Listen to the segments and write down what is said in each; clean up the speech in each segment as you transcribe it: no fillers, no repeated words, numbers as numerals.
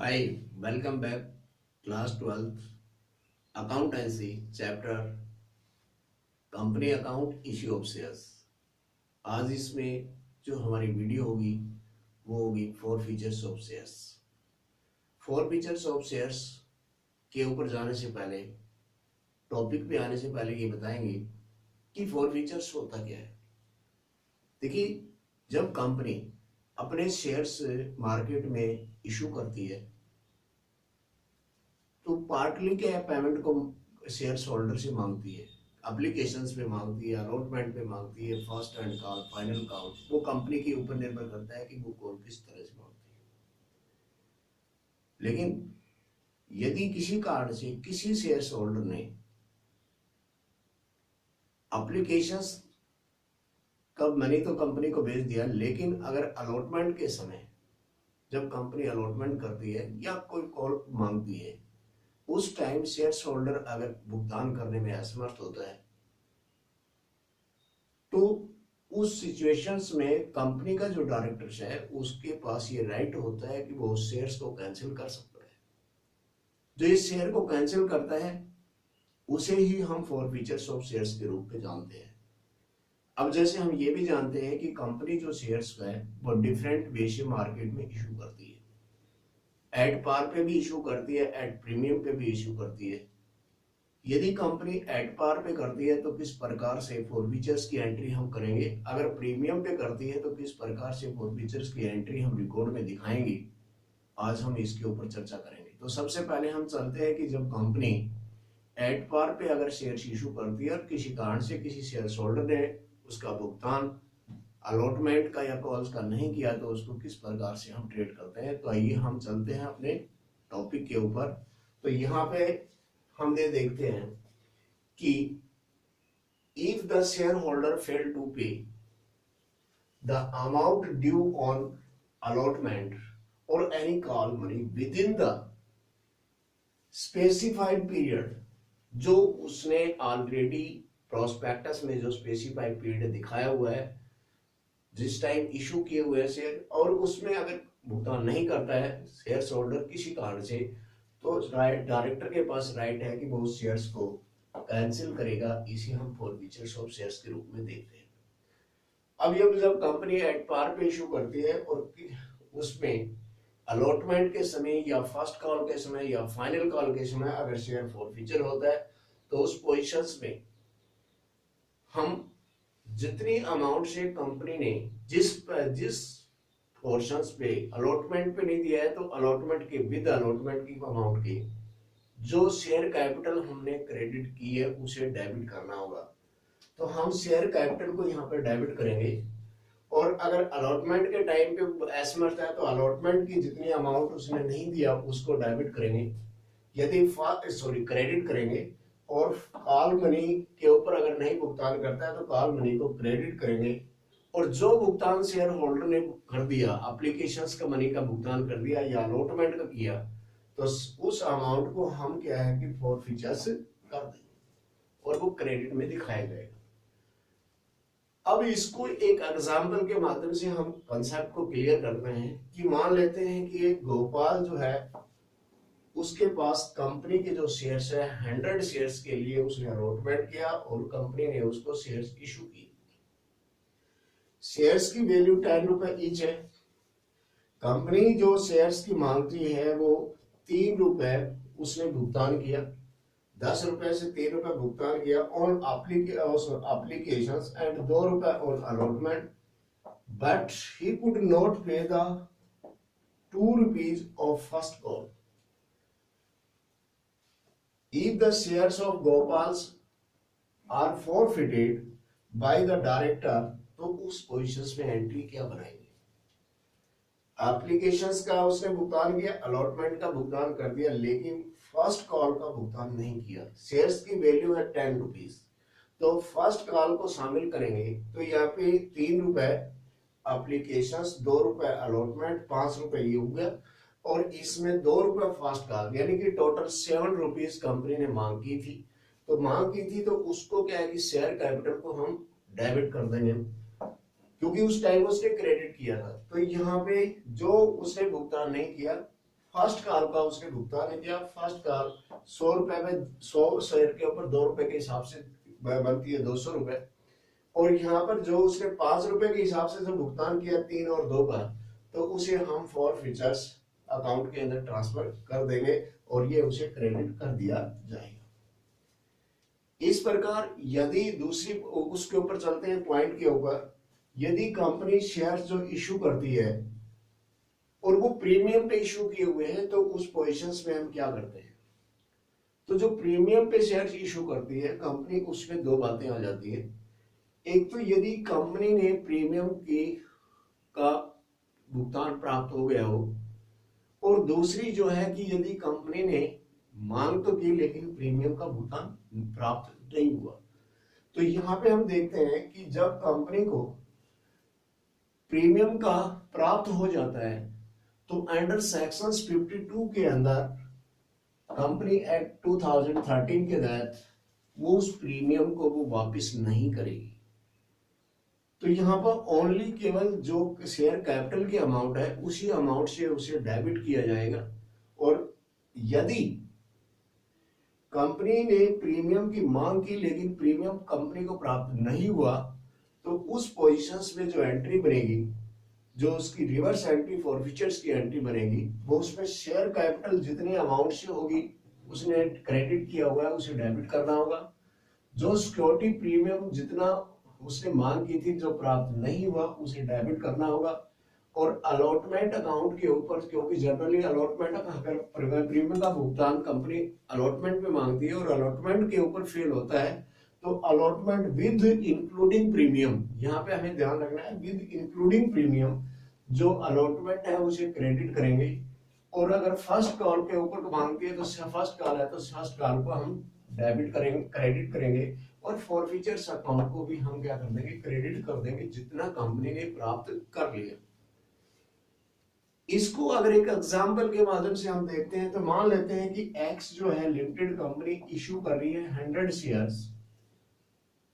Hi, welcome back. Class 12th Accountancy Chapter company account issue of shares. आज इसमें जो हमारी वीडियो होगी वो होगी four features of shares. Four features of shares के ऊपर जाने से पहले, टॉपिक पे आने से पहले ये बताएंगे कि फोर फीचर्स होता क्या है। देखिए, जब कंपनी अपने शेयर्स मार्केट में इशू करती है तो पार्टली क्या है, पेमेंट को शेयर्स होल्डर से मांगती है, एप्लीकेशंस पे मांगती है, अलॉटमेंट पे मांगती है, first and call, final call. वो कंपनी के ऊपर निर्भर करता है कि वो कौन किस तरह से मांगती है। लेकिन यदि किसी कारण से किसी शेयर्स होल्डर ने एप्लीकेशंस का मनी तो कंपनी को भेज दिया, लेकिन अगर अलॉटमेंट के समय जब कंपनी अलॉटमेंट करती है या कोई कॉल मांगती है, उस टाइम शेयर्स होल्डर अगर भुगतान करने में असमर्थ होता है तो उस सिचुएशंस में कंपनी का जो डायरेक्टर है उसके पास ये राइट होता है कि वो शेयर्स को कैंसिल कर सकता है। जो इस शेयर को कैंसिल करता है उसे ही हम फोर फीचर्स ऑफ शेयर्स के रूप में जानते हैं। अब जैसे हम ये भी जानते हैं कि कंपनी जो शेयर्स है वो डिफरेंट वे से मार्केट में इशू करती है। एट पार पे भी इशू करती है, एट प्रीमियम पे भी इशू करती है। यदि कंपनी एट पार पे करती है तो किस प्रकार से फोर फीचर्स की एंट्री हम करेंगे, अगर प्रीमियम पे करती है तो किस प्रकार से फोर फीचर्स की एंट्री हम रिकॉर्ड में दिखाएंगे, आज हम इसके ऊपर चर्चा करेंगे। तो सबसे पहले हम चलते हैं कि जब कंपनी एट पार पे अगर शेयर इशू करती है और किसी कारण से किसी शेयर होल्डर ने उसका भुगतान अलॉटमेंट का या कॉल्स का नहीं किया तो उसको किस प्रकार से हम ट्रेड करते हैं। तो आइए हम चलते हैं अपने टॉपिक के ऊपर। तो यहाँ पे हम ये देखते हैं कि if the shareholder fail to pay the amount due on allotment or any call money within the specified period, जो उसने ऑलरेडी प्रोस्पेक्टस में जो स्पेसिफाइड पीरियड दिखाया हुआ है, जिस टाइम इशू किए हुए शेयर, और उसमें अगर भुगतान नहीं करता है शेयर होल्डर किसी कारण से, तो डायरेक्टर के पास राइट है कि वो उस शेयर्स को कैंसिल करेगा। इसे हम फोर फीचर्स ऑफ शेयर्स के रूप में देखते हैं। अब जब कंपनी एट पार पे इशू करती है और उसमें अलॉटमेंट के समय या फर्स्ट कॉल के समय या फाइनल कॉल के समय अगर शेयर फोर फीचर होता है तो उस पोजीशंस में हम जितनी अमाउंट से कंपनी ने जिस पोर्शंस पे अलॉटमेंट पे नहीं दिया है तो अलॉटमेंट के विद अलॉटमेंट की अमाउंट की जो शेयर कैपिटल हमने क्रेडिट की है उसे डेबिट करना होगा। तो हम शेयर कैपिटल को यहाँ पे डेबिट करेंगे, और अगर अलॉटमेंट के टाइम पे असमर्थ है तो अलॉटमेंट की जितनी अमाउंट उसने नहीं दिया उसको डेबिट करेंगे, यदि क्रेडिट करेंगे। और कॉल मनी के ऊपर अगर नहीं भुगतान करता है तो कॉल मनी को क्रेडिट करेंगे, और जो भुगतान शेयर होल्डर ने कर दिया, एप्लीकेशंस का मनी का भुगतान कर दिया या अलॉटमेंट का किया, तो उस अमाउंट को हम क्या है कि फोर फीचर्स कर देंगे और वो क्रेडिट में दिखाया जाएगा। अब इसको एक एग्जाम्पल के माध्यम से हम कंसेप्ट को क्लियर करते हैं कि मान लेते हैं कि एक गोपाल जो है उसके पास कंपनी के जो शेयर्स है 100 शेयर्स के लिए उसने अलॉटमेंट किया और कंपनी ने उसको शेयर्स इशू किए। शेयर्स की वैल्यू 10 रुपए ईच है। कंपनी जो शेयर्स की मांगती है वो 3 रुपए उसने भुगतान किया, 10 रुपए से 3 रुपए भुगतान किया ऑन एप्लीकेशंस एंड 2 रुपए on allotment, but he could not pay the 2 rupees of first call. If the shares of Gopals are forfeited by the director, तो उस पोजीशंस में एंट्री क्या बनाएंगे? एप्लीकेशंस का उसने भुगतान किया, अलॉटमेंट का भुगतान कर दिया, लेकिन फर्स्ट कॉल का भुगतान नहीं किया। शेयर्स की वैल्यू है 10 रुपीज, तो फर्स्ट कॉल को शामिल करेंगे तो यहाँ पे 3 रुपए एप्लीकेशंस, 2 रुपए अलॉटमेंट, 5 रुपए ये हो गया, और इसमें 2 रुपए फर्स्ट कॉल, यानी कि टोटल 7 रुपीज कंपनी ने मांग की थी। तो उसको क्या है कि शेयर कैपिटल को हम डेबिट कर देंगे क्योंकि उस टाइम उसने क्रेडिट किया था। तो यहाँ पे जो उसने भुगतान नहीं किया फर्स्ट कॉल का उसने भुगतान किया। फर्स्ट कॉल 100 रुपए में, 100 शेयर के ऊपर 2 रुपए के हिसाब से बनती है 200 रुपए। और यहाँ पर जो उसने 5 रुपए के हिसाब से जो भुगतान किया 3 और 2 का, तो उसे हम फॉर फीचर्स अकाउंट के अंदर ट्रांसफर कर देंगे और ये उसे क्रेडिट कर दिया जाएगा। इस प्रकार यदि दूसरी उसके ऊपर चलते हैं पॉइंट के ऊपर, यदि कंपनी शेयर जो इशू करती है और वो प्रीमियम पे इशू किए हुए हैं, तो उस पोजीशंस में हम क्या करते हैं। तो जो प्रीमियम पे शेयर इशू करती है कंपनी, उसमें दो बातें आ जाती है। एक तो यदि कंपनी ने प्रीमियम की का भुगतान प्राप्त हो गया हो, और दूसरी जो है कि यदि कंपनी ने मांग तो की लेकिन प्रीमियम का भुगतान प्राप्त नहीं हुआ। तो यहाँ पे हम देखते हैं कि जब कंपनी को प्रीमियम का प्राप्त हो जाता है, तो अंडर सेक्शन 52 के अंदर कंपनी एक्ट 2013 के तहत वो उस प्रीमियम को वो वापस नहीं करेगी। तो यहाँ पर ओनली केवल जो शेयर कैपिटल की अमाउंट है उसी अमाउंट से उसे डेबिट किया जाएगा। और यदि कंपनी ने प्रीमियम की मांग की लेकिन प्रीमियम कंपनी को प्राप्त नहीं हुआ, तो उस पोजीशंस में जो एंट्री बनेगी, जो उसकी रिवर्स एंट्री फॉरफीचर्स की एंट्री बनेगी, वो उसमें शेयर कैपिटल जितनी अमाउंट से होगी उसने क्रेडिट किया हुआ है उसे डेबिट करना होगा। जो सिक्योरिटी प्रीमियम जितना उसने मांग की थी जो प्राप्त नहीं हुआ उसे डेबिट करना होगा। और अलॉटमेंट अकाउंट के ऊपर, क्योंकि जनरली अलॉटमेंट अगर प्रीमियम का भुगतान कंपनी अलॉटमेंट में मांगती है और अलॉटमेंट के ऊपर फेल होता है, तो अलॉटमेंट विद इंक्लूडिंग प्रीमियम, यहाँ पे हमें ध्यान रखना है, विद इंक्लूडिंग प्रीमियम जो अलॉटमेंट है उसे क्रेडिट करेंगे। और अगर फर्स्ट कॉल के ऊपर मांगती है तो फर्स्ट कॉल है तो फर्स्ट कॉल को हम डेबिट करेंगे, क्रेडिट करेंगे। और फॉरफीचर्स अकाउंट को भी हम क्या कर देंगे, क्रेडिट कर देंगे जितना कंपनी ने प्राप्त कर लिया। इसको अगर एक एग्जांपल के माध्यम से हम देखते हैं, तो मान लेते हैं कि एक्स जो है लिमिटेड कंपनी इशू कर रही है 100 शेयर्स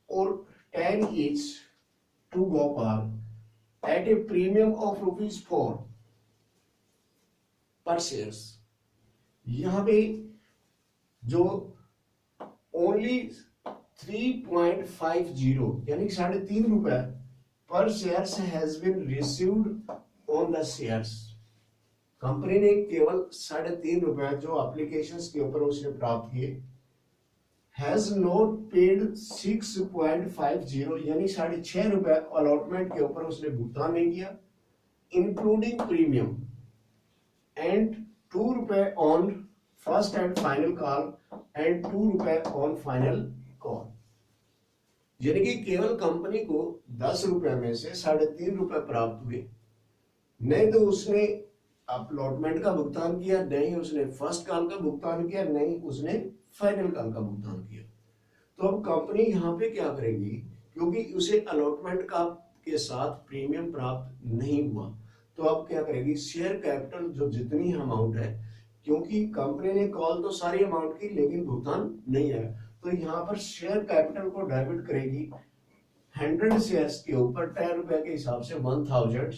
और 10 each to Gopal at a premium of ₹4 per shares. यहां पे जो ओनली 3.50 यानी 3.5 रुपए per shares has been received on the shares. Company ने केवल 3.5 रुपए जो एप्लीकेशंस के ऊपर उसने प्राप्त किए, हैज नॉट पेड 6.50 यानी 6.5 रुपए अलॉटमेंट के ऊपर उसने भुगतान नहीं किया, इंक्लूडिंग प्रीमियम, एंड 2 रुपए on first and final call and 2 रुपए ऑन फाइनल कॉल। यानी कि केवल कंपनी को 10 रुपए में से 3.5 रुपए प्राप्त हुए। नहीं तो उसने अपलॉटमेंट का भुगतान किया, नहीं उसने फर्स्ट कॉल का भुगतान किया, नहीं उसने फाइनल कॉल का भुगतान किया। तो अब कंपनी यहाँ पे क्या करेगी, क्योंकि उसे अलॉटमेंट का के साथ प्रीमियम प्राप्त नहीं हुआ, तो अब क्या करेगी, शेयर कैपिटल जो जितनी अमाउंट है, क्योंकि कंपनी ने कॉल तो सारी अमाउंट की लेकिन भुगतान नहीं आया, तो यहाँ पर शेयर कैपिटल को डेबिट करेगी 100 शेयर्स के ऊपर 10 रुपए के हिसाब से 1000,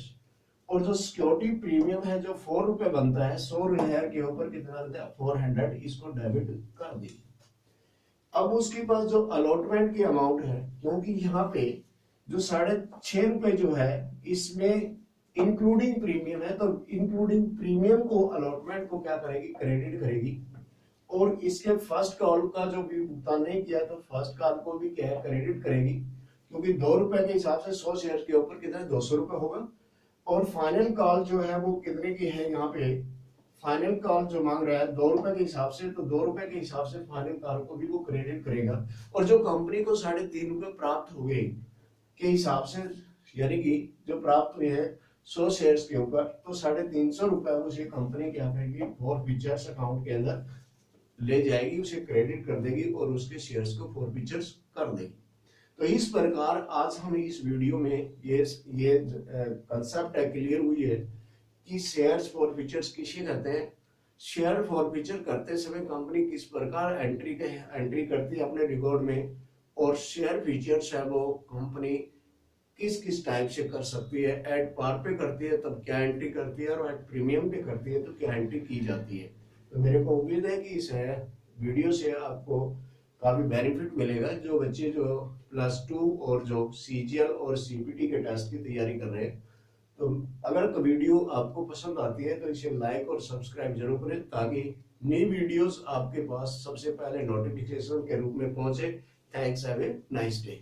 और जो सिक्योरिटी प्रीमियम है जो 4 रुपए बनता है 100 शेयर के ऊपर कितना रहता है 400, इसको डेबिट कर दी। अब उसके पास जो अलॉटमेंट की अमाउंट है, क्योंकि यहाँ पे जो 6.5 रुपए जो है इसमें इंक्लूडिंग प्रीमियम है, तो इंक्लूडिंग प्रीमियम को अलॉटमेंट को क्या करेगी, क्रेडिट करेगी। और इसके फर्स्ट कॉल का जो भी भुगतान नहीं किया तो फर्स्ट कॉल को भी क्या क्रेडिट करेगी, क्योंकि 2 रुपए के हिसाब से 100 शेयर के ऊपर कितना 200 रुपए होगा। और फाइनल कॉल जो है वो कितने की है, यहाँ पे फाइनल कॉल जो मांग रहा है 2 रुपए के हिसाब से, तो 2 रुपए के हिसाब से फाइनल कॉल को भी वो क्रेडिट करेगा। और जो कंपनी को 3.5 रुपए प्राप्त हुए के हिसाब से, यानी कि जो प्राप्त हुए हैं 100 शेयर्स के ऊपर, तो 350 रुपए उसे कंपनी क्या करेगी, फॉरफीचर्स अकाउंट के अंदर ले जाएगी, उसे क्रेडिट कर देगी और उसके शेयर्स को फॉरफीचर्स कर देगी। तो इस प्रकार आज हम इस वीडियो में ये कंसेप्ट क्लियर हुई है कि शेयर्स फॉरफीचर्स किसे कहते हैं। शेयर फॉरफीचर करते समय कंपनी किस प्रकार एंट्री करती है अपने रिकॉर्ड में, और शेयर फीचर्स है वो कंपनी किस किस टाइप से कर सकती है। एट पार पे करती है तब क्या एंट्री करती है, और एट प्रीमियम पे करती है तो क्या एंट्री की जाती है। तो मेरे को उम्मीद है कि इस वीडियो से आपको काफी बेनिफिट मिलेगा। जो बच्चे जो +2 और जो सीजीएल और सीपीटी के टेस्ट की तैयारी कर रहे हैं, तो अगर वीडियो आपको पसंद आती है तो इसे लाइक और सब्सक्राइब जरूर करें, ताकि नई वीडियोस आपके पास सबसे पहले नोटिफिकेशन के रूप में पहुंचे। Thanks, have a nice day.